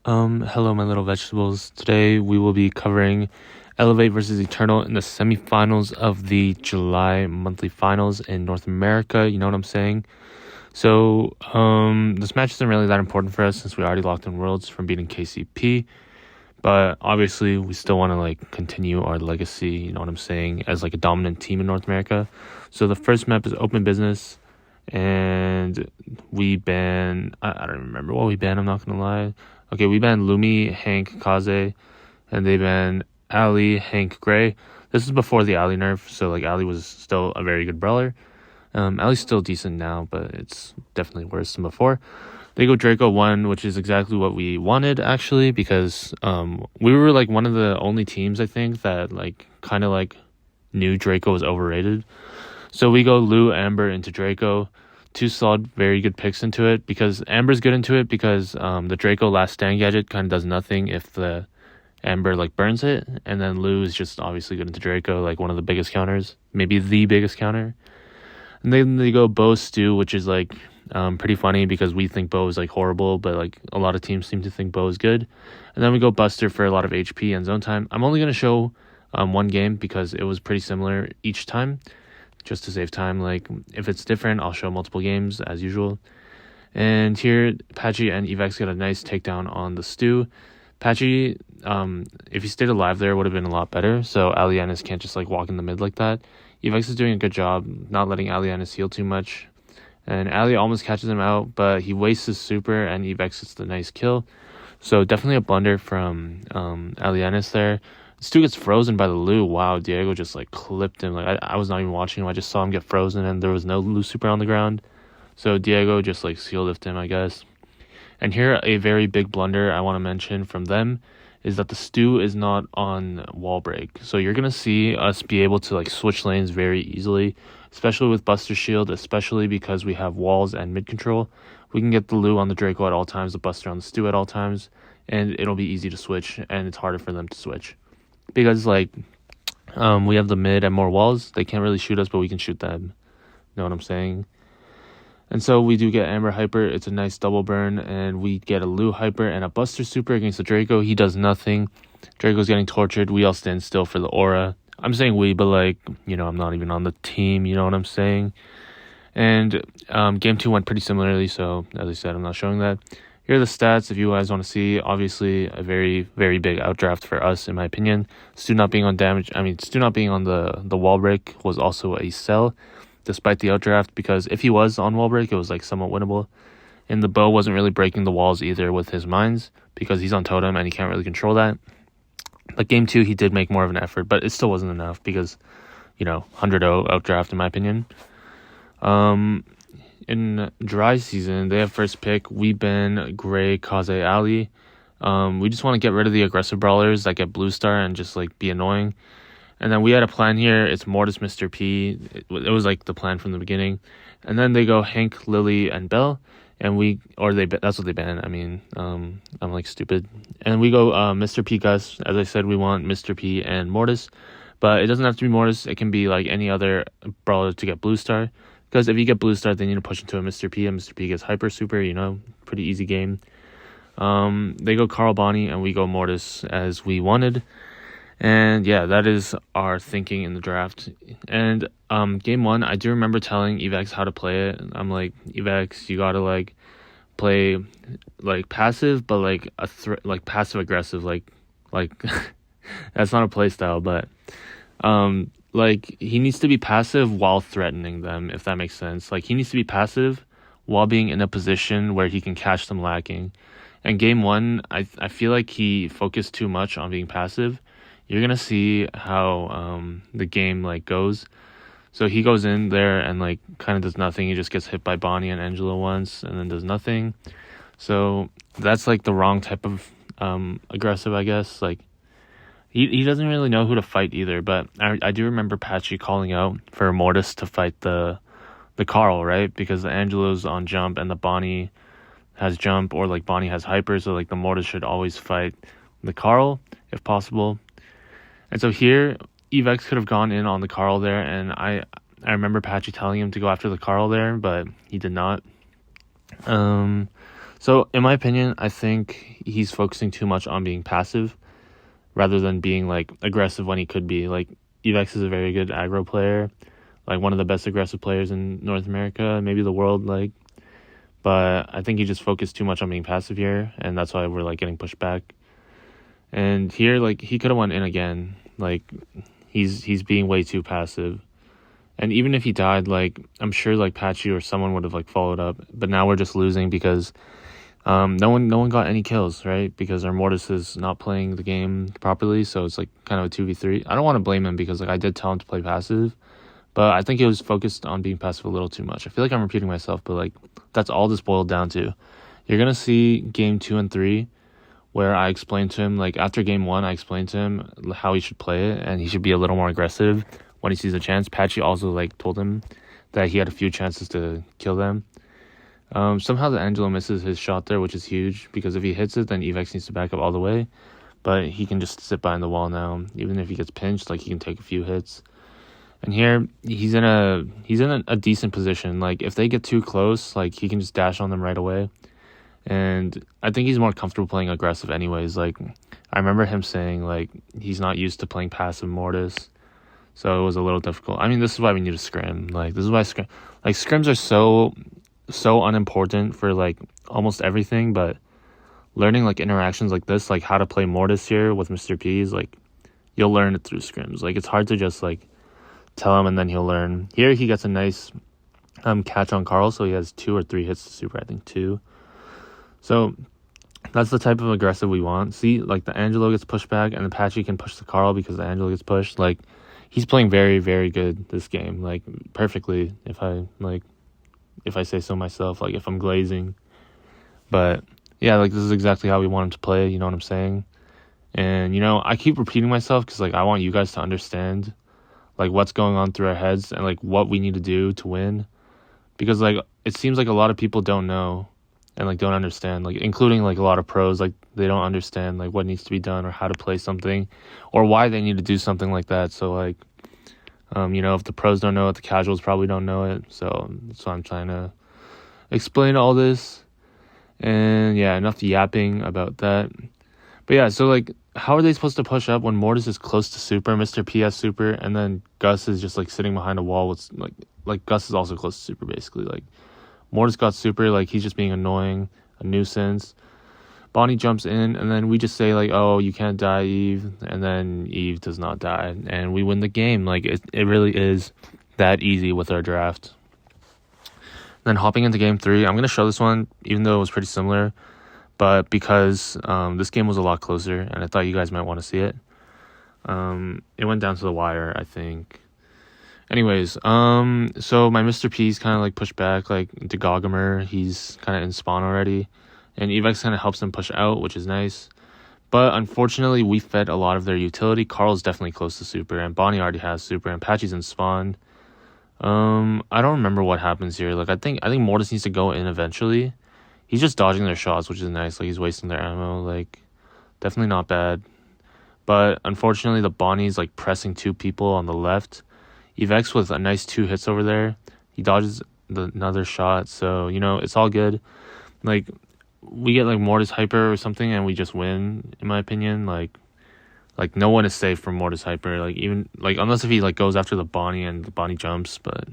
Hello, my little vegetables. Today we will be covering Elevate versus Eternal in the semifinals of the July monthly finals in North America. You know what I'm saying? So, this match isn't really that important for us since we already locked in Worlds from beating KCP. But obviously, we still want to continue our legacy. You know what I'm saying? As a dominant team in North America. So the first map is Open Business, and we ban. I don't remember what we banned. I'm not gonna lie. Okay, we banned Lumi, Hank, Kaze, and they banned Ali, Hank, Gray. This is before the Ali nerf, so Ali was still a very good brawler. Ali's still decent now, but it's definitely worse than before. They go Draco 1, which is exactly what we wanted, actually, because we were one of the only teams, I think, that kind of knew Draco was overrated. So we go Lou, Amber into Draco. Two solid, very good picks into it, because Amber's good into it because the Draco last stand gadget kind of does nothing if the Amber burns it, and then Lou is just obviously good into Draco, one of the biggest counters, maybe the biggest counter. And then they go Bo Stu, which is pretty funny because we think Bo is horrible, but a lot of teams seem to think Bo is good. And then we go Buster for a lot of HP and zone time. I'm only gonna show one game because it was pretty similar each time, just to save time. If it's different, I'll show multiple games as usual. And here, Patchy and Evex get a nice takedown on the Stu. Patchy, if he stayed alive there, would have been a lot better. So Alianis can't just walk in the mid like that. Evex is doing a good job not letting Alianis heal too much. And Ali almost catches him out, but he wastes his super and Evex gets the nice kill. So definitely a blunder from Alianis there. Stu gets frozen by the Lou. Wow, Diego just clipped him. I was not even watching him. I just saw him get frozen and there was no Lou super on the ground. So Diego just seal lifted him, I guess. And here, a very big blunder I want to mention from them is that the Stu is not on wall break. So you're going to see us be able to switch lanes very easily, especially with Buster Shield, especially because we have walls and mid control. We can get the Lou on the Draco at all times, the Buster on the Stu at all times, and it'll be easy to switch, and it's harder for them to switch. Because we have the mid and more walls, they can't really shoot us, but we can shoot them. Know what I'm saying? And so we do get Amber Hyper. It's a nice double burn, and we get a Lou Hyper and a Buster Super against the Draco. He does nothing. Draco's getting tortured. We all stand still for the aura. I'm saying we, but I'm not even on the team. You know what I'm saying? And game 2 went pretty similarly, so as I said, I'm not showing that. Here are the stats if you guys want to see. Obviously, a very, very big outdraft for us, in my opinion. Stu not being on damage, Stu not being on the wall break was also a sell, despite the outdraft, because if he was on wall break, it was somewhat winnable. And the Bo wasn't really breaking the walls either with his mines, because he's on totem and he can't really control that. But game 2, he did make more of an effort, but it still wasn't enough because, 100-0 outdraft, in my opinion. In dry season, they have first pick. We ban Gray, Kaze, Ali. We just want to get rid of the aggressive brawlers that get blue star and just be annoying. And then we had a plan here. It's Mortis, Mr. P. It was the plan from the beginning. And then they go Hank, Lily, and Belle. And that's what they ban. I'm stupid. And we go Mr. P, Gus. As I said, we want Mr. P and Mortis. But it doesn't have to be Mortis. It can be any other brawler to get blue star. Because if you get blue star, then you need to push into a Mr. P, and Mr. P gets hyper super, pretty easy game. They go Carl Bonnie, and we go Mortis as we wanted. And yeah, that is our thinking in the draft. And game 1, I do remember telling Evex how to play it. I'm Evex, you gotta play passive, but passive aggressive, that's not a play style, but he needs to be passive while threatening them, if that makes sense. He needs to be passive while being in a position where he can catch them lacking. And game 1, I feel like he focused too much on being passive. You're gonna see how the game goes. So he goes in there and kind of does nothing. He just gets hit by Bonnie and Angela once and then does nothing. So that's the wrong type of aggressive, I guess. He doesn't really know who to fight either, but I do remember Patchy calling out for Mortis to fight the Carl, right? Because the Angelo's on jump and the Bonnie has jump, or Bonnie has hyper, so the Mortis should always fight the Carl if possible. And so here, Evex could have gone in on the Carl there, and I remember Patchy telling him to go after the Carl there, but he did not. So So, in my opinion, I think he's focusing too much on being passive rather than being like aggressive when he could be. Like, Evex is a very good aggro player, like one of the best aggressive players in North America, maybe the world. Like, but I think he just focused too much on being passive here, and that's why we're like getting pushed back. And here, like, he could have went in again. Like, he's being way too passive. And even if he died, like, I'm sure like Patchy or someone would have like followed up. But now we're just losing because no one got any kills, right? Because our Mortis is not playing the game properly, so it's like kind of a 2v3. I don't want to blame him because like I did tell him to play passive, but I think he was focused on being passive a little too much. I feel like I'm repeating myself, but like that's all this boiled down to. You're gonna see game 2 and 3 where I explained to him, like after game 1, I explained to him how he should play it and he should be a little more aggressive when he sees a chance. Patchy also like told him that he had a few chances to kill them. Somehow the Angelo misses his shot there, which is huge because if he hits it, then Evex needs to back up all the way. But he can just sit behind the wall now. Even if he gets pinched, like he can take a few hits. And here he's in a decent position. Like if they get too close, like he can just dash on them right away. And I think he's more comfortable playing aggressive anyways. Like I remember him saying like he's not used to playing passive Mortis. So it was a little difficult. I mean, this is why we need a scrim. Like this is why scrims are so unimportant for like almost everything, but learning like interactions like this, like how to play Mortis here with Mr. P's, like you'll learn it through scrims. Like it's hard to just like tell him and then he'll learn. Here he gets a nice catch on Carl, so he has 2 or 3 hits to super, I think 2. So that's the type of aggressive we want. See, like the Angelo gets pushed back and the Patchy can push the Carl because the Angelo gets pushed. Like he's playing very, very good this game, like perfectly if I say so myself, like if I'm glazing. But yeah, like this is exactly how we want him to play, you know what I'm saying? And I keep repeating myself because like I want you guys to understand like what's going on through our heads and like what we need to do to win, because like it seems like a lot of people don't know and like don't understand, like including like a lot of pros, like they don't understand like what needs to be done or how to play something or why they need to do something like that. So like if the pros don't know it, the casuals probably don't know it. So that's why I'm trying to explain all this. And yeah, enough yapping about that. But yeah, so like how are they supposed to push up when Mortis is close to super, Mr. P has super, and then Gus is just like sitting behind a wall with like Gus is also close to super basically. Like Mortis got super, like he's just being annoying, a nuisance. Bonnie jumps in, and then we just say like, oh, you can't die, Eve, and then Eve does not die, and we win the game. Like it really is that easy with our draft. Then hopping into game 3, I'm gonna show this one, even though it was pretty similar, but because this game was a lot closer, and I thought you guys might want to see it. It went down to the wire, I think. Anyways, so my Mr. P's kind of like pushed back, like to Goggamer, he's kind of in spawn already. And Evex kind of helps them push out, which is nice. But unfortunately, we fed a lot of their utility. Carl's definitely close to super, and Bonnie already has super, and Patchy's in spawn. I don't remember what happens here. Like I think Mortis needs to go in eventually. He's just dodging their shots, which is nice. Like he's wasting their ammo. Like definitely not bad. But unfortunately, the Bonnie's like pressing 2 people on the left. Evex with a nice 2 hits over there. He dodges another shot, so it's all good. Like we get like Mortis hyper or something and we just win, in my opinion. Like no one is safe from Mortis hyper, like even like unless if he like goes after the Bonnie and the Bonnie jumps, but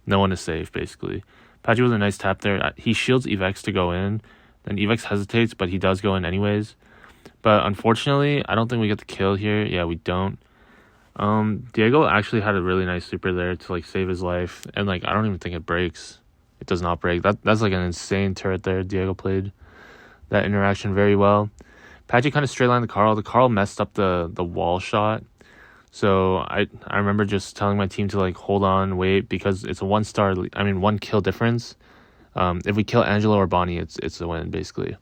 no one is safe basically. Patchy with a nice tap there. He shields Evex to go in, then Evex hesitates, but he does go in anyways. But unfortunately, I don't think we get the kill here. Yeah, we don't. Diego actually had a really nice super there to like save his life, and like I don't even think it breaks. It does not break. That's like an insane turret there. Diego played that interaction very well. Patchy kind of straight lined the Carl. The Carl messed up the wall shot. So I remember just telling my team to like hold on, wait, because it's a 1 kill difference. If we kill Angelo or Bonnie, it's a win basically.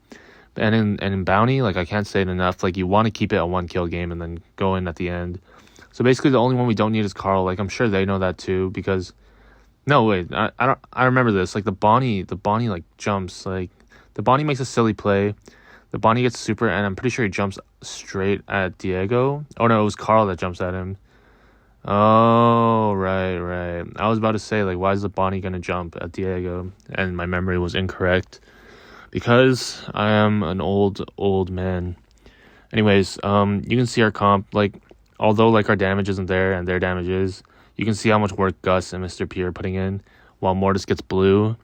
And in Bounty, like I can't say it enough, like you want to keep it a 1 kill game and then go in at the end. So basically the only one we don't need is Carl. Like I'm sure they know that too, because no wait, I remember this. Like the Bonnie like jumps, like the Bonnie makes a silly play. The Bonnie gets super, and I'm pretty sure he jumps straight at Diego. Oh no, it was Carl that jumps at him. Oh, right. I was about to say, like, why is the Bonnie gonna jump at Diego? And my memory was incorrect. because I am an old man. Anyways, you can see our comp, like, although, like, our damage isn't there and their damage is, you can see how much work Gus and Mr. P are putting in, while Mortis gets blue.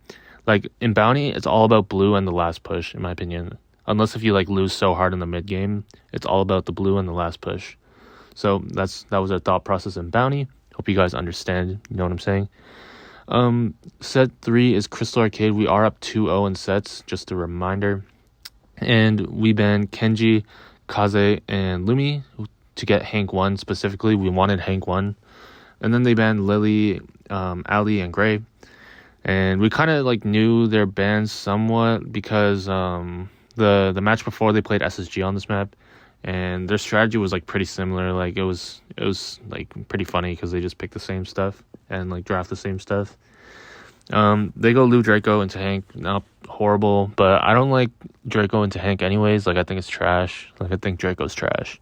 Like, in Bounty, it's all about blue and the last push, in my opinion. Unless if you, like, lose so hard in the mid game, it's all about the blue and the last push. So that was our thought process in Bounty. Hope you guys understand, you know what I'm saying? Set 3 is Crystal Arcade. We are up 2-0 in sets, just a reminder. And we banned Kenji, Kaze, and Lumi to get Hank 1 specifically. We wanted Hank 1. And then they banned Lily, Ali, and Gray. And we kind of like knew their bans somewhat because the match before they played SSG on this map, and their strategy was like pretty similar. Like it was like pretty funny because they just picked the same stuff and like draft the same stuff. They go Lou Draco into Hank. Not horrible, but I don't like Draco into Hank anyways. Like I think it's trash. Like I think Draco's trash.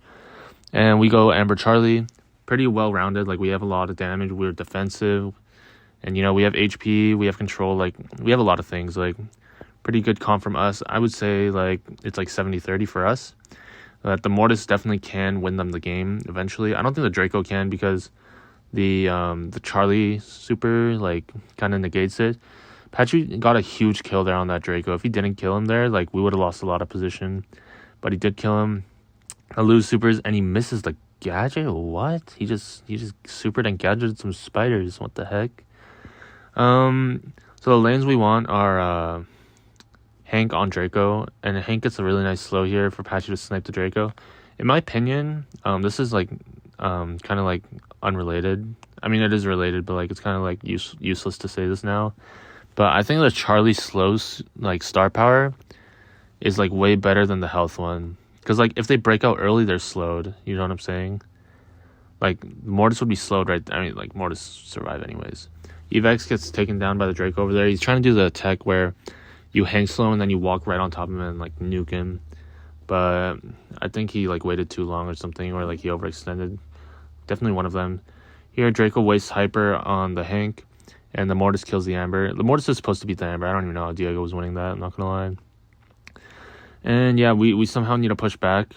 And we go Amber Charlie. Pretty well rounded. Like we have a lot of damage. We're defensive. And, you know, we have HP, we have control, like, we have a lot of things, like, pretty good comp from us. I would say, like, it's like 70-30 for us. The Mortis definitely can win them the game eventually. I don't think the Draco can because the Charlie super, like, kind of negates it. Patchy got a huge kill there on that Draco. If he didn't kill him there, like, we would have lost a lot of position. But he did kill him. I lose supers, and he misses the gadget? What? He just supered and gadgeted some spiders. What the heck? So the lanes we want are Hank on Draco, and Hank gets a really nice slow here for Patchy to snipe the Draco. In my opinion, this is like kind of like unrelated. I mean, it is related, but like it's kind of like useless to say this now. But I think the Charlie slows like star power is like way better than the health one, because like if they break out early, they're slowed. You know what I'm saying? Like Mortis would be slowed, right? I mean, like Mortis survive anyways. Evex gets taken down by the Drake over there. He's trying to do the tech where you hang slow and then you walk right on top of him and like nuke him. But I think he like waited too long or something, or like he overextended. Definitely one of them. Here Draco wastes hyper on the Hank and the Mortis kills the Amber. The Mortis is supposed to beat the Amber. I don't even know how Diego was winning that, I'm not gonna lie. And yeah, we somehow need to push back.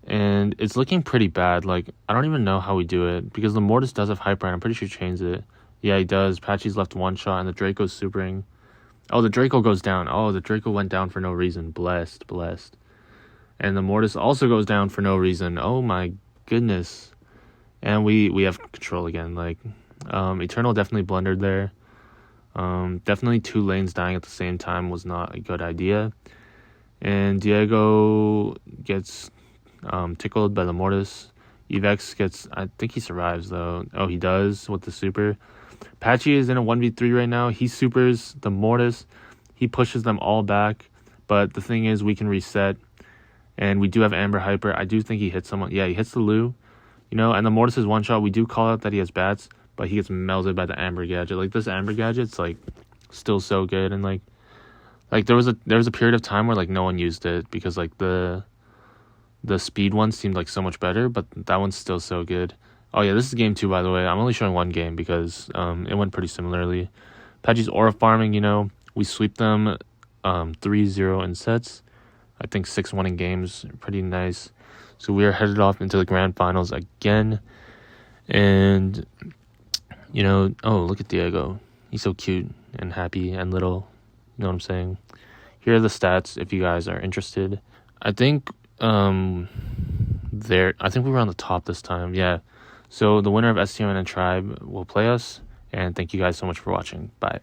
And it's looking pretty bad. Like I don't even know how we do it because the Mortis does have hyper and I'm pretty sure he chains it. Yeah, he does. Patchy's left one shot, and the Draco's supering. Oh, the Draco goes down. Oh, the Draco went down for no reason. Blessed. And the Mortis also goes down for no reason. Oh, my goodness. And we have control again. Like, Eternal definitely blundered there. Definitely two lanes dying at the same time was not a good idea. And Diego gets tickled by the Mortis. Evex gets... I think he survives, though. Oh, he does with the super. Patchy is in a 1v3 right now. He supers the Mortis. He pushes them all back. But the thing is, we can reset. And we do have Amber Hyper. I do think he hits someone. Yeah, he hits the Lou. You know, and the Mortis is one shot. We do call out that he has bats. But he gets melted by the Amber gadget. Like, this Amber gadget's, like, still so good. And, like there was a period of time where, like, no one used it. Because, like, the speed one seemed, like, so much better. But that one's still so good. Oh, yeah, this is game 2, by the way. I'm only showing one game because it went pretty similarly. Patchy's aura farming, you know. We sweep them 3-0 in sets. I think 6-1 in games. Pretty nice. So we are headed off into the grand finals again. And, you know, oh, look at Diego. He's so cute and happy and little. You know what I'm saying? Here are the stats if you guys are interested. I think we were on the top this time. Yeah. So the winner of STMN and Tribe will play us. And thank you guys so much for watching. Bye.